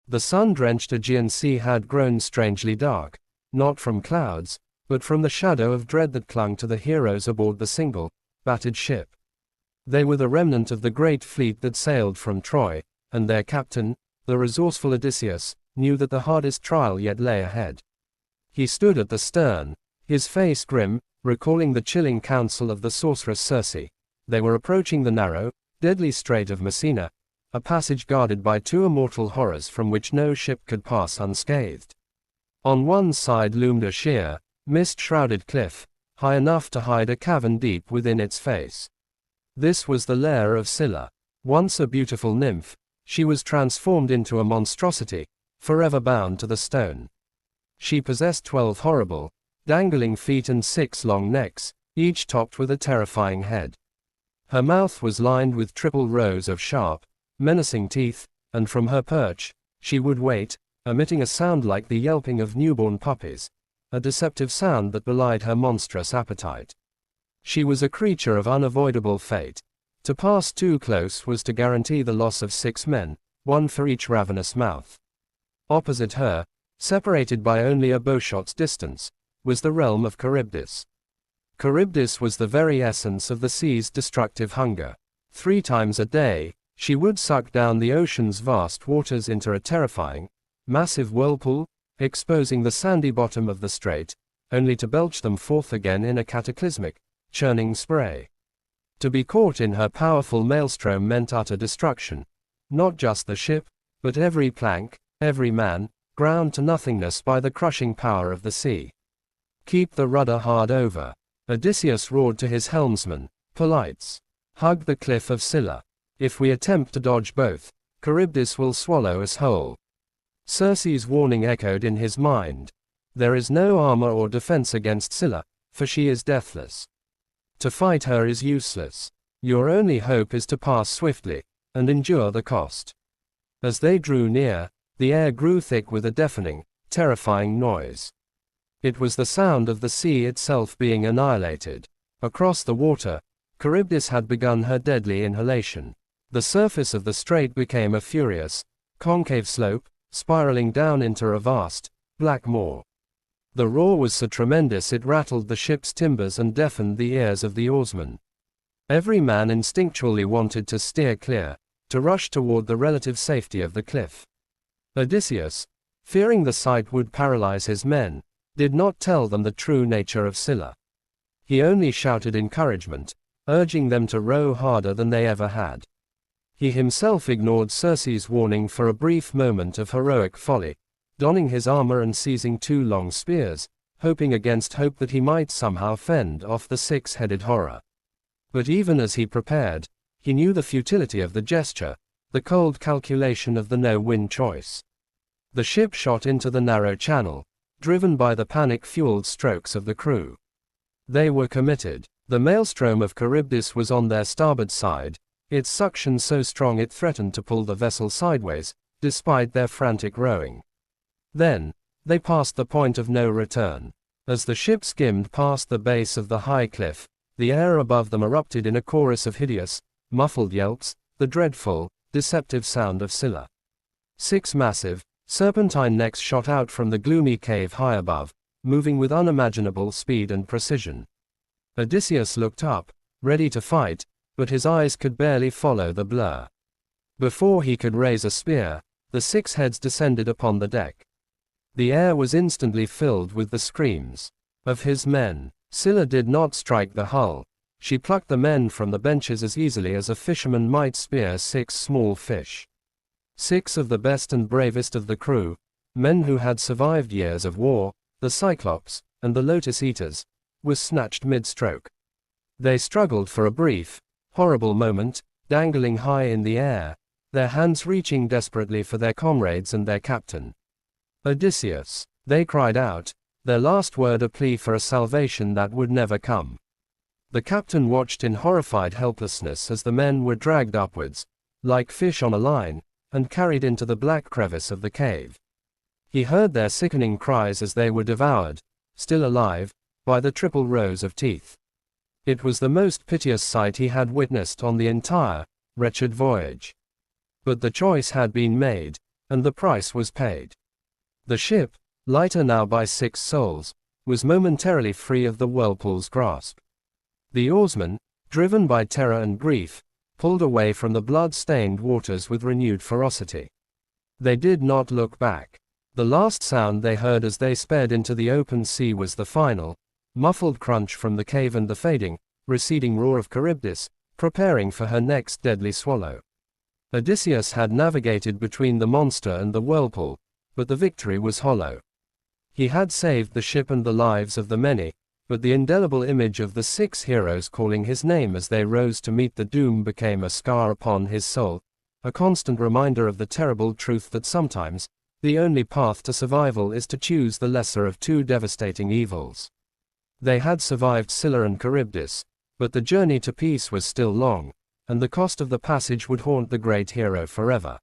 The sun-drenched Aegean Sea had grown strangely dark, not from clouds, but from the shadow of dread that clung to the heroes aboard the single, battered ship. They were the remnant of the great fleet that sailed from Troy, and their captain, the resourceful Odysseus, knew that the hardest trial yet lay ahead. He stood at the stern, his face grim, recalling the chilling counsel of the sorceress Circe. They were approaching the narrow, deadly strait of Messina, a passage guarded by two immortal horrors from which no ship could pass unscathed. On one side loomed a sheer, mist-shrouded cliff, high enough to hide a cavern deep within its face. This was the lair of Scylla. Once a beautiful nymph, she was transformed into a monstrosity, forever bound to the stone. She possessed 12 horrible, dangling feet and 6 long necks, each topped with a terrifying head. Her mouth was lined with triple rows of sharp, menacing teeth, and from her perch, she would wait, emitting a sound like the yelping of newborn puppies, a deceptive sound that belied her monstrous appetite. She was a creature of unavoidable fate. To pass too close was to guarantee the loss of 6 men, 1 for each ravenous mouth. Opposite her, separated by only a bowshot's distance, was the realm of Charybdis. Charybdis was the very essence of the sea's destructive hunger. 3 times a day, she would suck down the ocean's vast waters into a terrifying, massive whirlpool, exposing the sandy bottom of the strait, only to belch them forth again in a cataclysmic, churning spray. To be caught in her powerful maelstrom meant utter destruction. Not just the ship, but every plank, every man, ground to nothingness by the crushing power of the sea. "Keep the rudder hard over," Odysseus roared to his helmsman, "Polites. Hug the cliff of Scylla. If we attempt to dodge both, Charybdis will swallow us whole." Circe's warning echoed in his mind. There is no armor or defense against Scylla, for she is deathless. To fight her is useless. Your only hope is to pass swiftly, and endure the cost. As they drew near, the air grew thick with a deafening, terrifying noise. It was the sound of the sea itself being annihilated. Across the water, Charybdis had begun her deadly inhalation. The surface of the strait became a furious, concave slope, spiraling down into a vast, black maw. The roar was so tremendous it rattled the ship's timbers and deafened the ears of the oarsmen. Every man instinctually wanted to steer clear, to rush toward the relative safety of the cliff. Odysseus, fearing the sight would paralyze his men, did not tell them the true nature of Scylla. He only shouted encouragement, urging them to row harder than they ever had. He himself ignored Circe's warning for a brief moment of heroic folly, donning his armor and seizing 2 long spears, hoping against hope that he might somehow fend off the 6-headed horror. But even as he prepared, he knew the futility of the gesture, the cold calculation of the no-win choice. The ship shot into the narrow channel, driven by the panic-fueled strokes of the crew. They were committed. The maelstrom of Charybdis was on their starboard side, its suction so strong it threatened to pull the vessel sideways, despite their frantic rowing. Then, they passed the point of no return. As the ship skimmed past the base of the high cliff, the air above them erupted in a chorus of hideous, muffled yelps, the dreadful, deceptive sound of Scylla. 6 massive, serpentine necks shot out from the gloomy cave high above, moving with unimaginable speed and precision. Odysseus looked up, ready to fight, but his eyes could barely follow the blur. Before he could raise a spear, the 6 heads descended upon the deck. The air was instantly filled with the screams of his men. Scylla did not strike the hull. She plucked the men from the benches as easily as a fisherman might spear 6 small fish. 6 of the best and bravest of the crew, men who had survived years of war, the Cyclops, and the Lotus Eaters, were snatched mid-stroke. They struggled for a brief, horrible moment, dangling high in the air, their hands reaching desperately for their comrades and their captain. "Odysseus," they cried out, their last word a plea for a salvation that would never come. The captain watched in horrified helplessness as the men were dragged upwards, like fish on a line, and carried into the black crevice of the cave. He heard their sickening cries as they were devoured, still alive, by the triple rows of teeth. It was the most piteous sight he had witnessed on the entire, wretched voyage. But the choice had been made. and the price was paid. The ship, lighter now by 6 souls, was momentarily free of the whirlpool's grasp. The oarsmen, driven by terror and grief, pulled away from the blood-stained waters with renewed ferocity. They did not look back. The last sound they heard as they sped into the open sea was the final, muffled crunch from the cave and the fading, receding roar of Charybdis, preparing for her next deadly swallow. Odysseus had navigated between the monster and the whirlpool, but the victory was hollow. He had saved the ship and the lives of the many, but the indelible image of the 6 heroes calling his name as they rose to meet the doom became a scar upon his soul, a constant reminder of the terrible truth that sometimes, the only path to survival is to choose the lesser of 2 devastating evils. They had survived Scylla and Charybdis, but the journey to peace was still long, and the cost of the passage would haunt the great hero forever.